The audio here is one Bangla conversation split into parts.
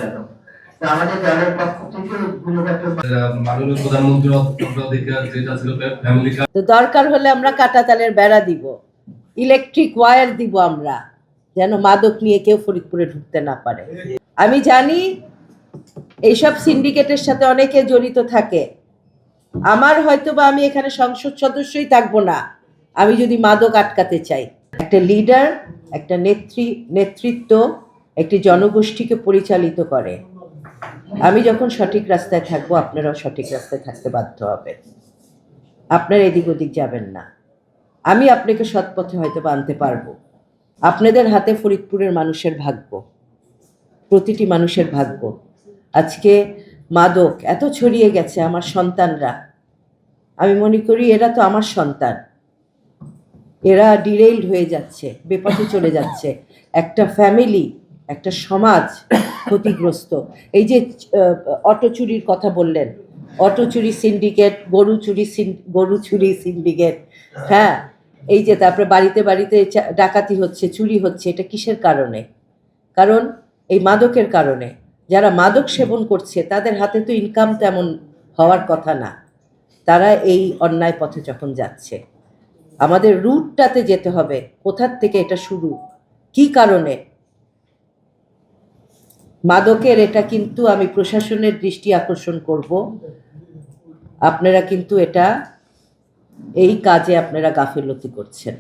গেল। আমাদের দলের পক্ষ থেকে মাননীয় প্রধানমন্ত্রীর অগ্রাধিকার যেটা ছিল ফ্যামিলি কার্ড, তো দরকার হলে আমরা কাঁটাতালের বেড়া দিব, ইলেকট্রিক ওয়্যার দিব আমরা, যেন মাদক নিয়ে কেউ ফরিদপুরে ঢুকতে না পারে। আমি জানি এইসব সিন্ডিকেটের সাথে অনেকে জড়িত থাকে। আমার হয়তো বা আমি এখানে সংসদ সদস্যই থাকবো না আমি যদি মাদক আটকাতে চাই। একটা লিডার, একটা নেতৃত্ব একটি জনগোষ্ঠীকে পরিচালিত করে। আমি যখন সঠিক রাস্তায় থাকবো আপনারাও সঠিক রাস্তায় থাকতে বাধ্য হবেন, আপনারা এদিক ওদিক যাবেন না। আমি আপনাকে সৎপথে হয়তো আনতে পারবো। আপনাদের হাতে ফরিদপুরের মানুষের ভাগ্য, প্রতিটি মানুষের ভাগ্য। আজকে মাদক এত ছড়িয়ে গেছে, আমার সন্তানরা, আমি মনে করি এরা তো আমার সন্তান, এরা ডিরেইলড হয়ে যাচ্ছে, বেপথে চলে যাচ্ছে। একটা ফ্যামিলি, একটা সমাজ ক্ষতিগ্রস্ত। এই যে অটো চুরির কথা বললেন, অটো চুরি সিন্ডিকেট, গরু চুরি সিন্ডিকেট, হ্যাঁ, এই যে তারপরে বাড়িতে বাড়িতে ডাকাতি হচ্ছে, চুরি হচ্ছে, এটা কিসের কারণে? কারণ এই মাদকের কারণে। যারা মাদক সেবন করছে তাদের হাতে তো ইনকাম তেমন হওয়ার কথা না, তারা এই অন্যায় পথে যখন যাচ্ছে। আমাদের রুটটাতে যেতে হবে, কোথার থেকে এটা শুরু, কি কারণে মাদকের। এটা কিন্তু আমি প্রশাসনের দৃষ্টি আকর্ষণ করব, আপনারা কিন্তু এটা এই কাজে আপনারা গাফিলতি করছেন,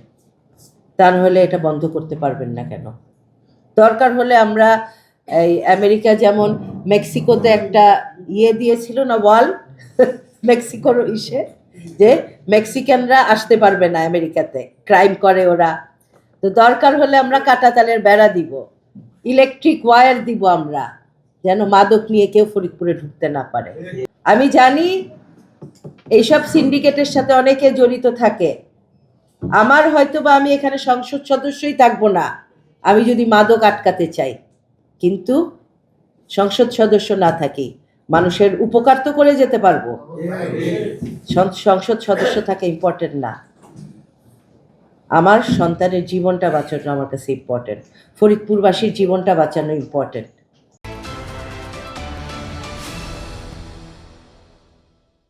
তা নাহলে এটা বন্ধ করতে পারবেন না কেন? দরকার হলে আমরা এই আমেরিকা যেমন মেক্সিকোতে একটা দিয়েছিল না, ওয়াল, মেক্সিকোর ইসে, যে মেক্সিকানরা আসতে পারবে না আমেরিকাতে, ক্রাইম করে ওরা। তো দরকার হলে আমরা কাঁটাতালের বেড়া দিব, ইলেকট্রিক ওয়্যার দিব আমরা, যেন মাদক নিয়ে কেউ ফরিদপুরে ঢুকতে না পারে। আমি জানি এইসব সিন্ডিকেটের সাথে অনেকে জড়িত থাকে। আমার হয়তো বা আমি এখানে সংসদ সদস্যই থাকবো না আমি যদি মাদক আটকাতে চাই, কিন্তু সংসদ সদস্য না থাকি মানুষের উপকার তো করে যেতে পারবো। সংসদ সদস্য থাকা ইম্পর্টেন্ট না, আমার সন্তানের জীবনটা বাঁচানো আমার কাছে ইম্পর্টেন্ট, ফরিদপুরবাসীর জীবনটা বাঁচানো ইম্পর্টেন্ট।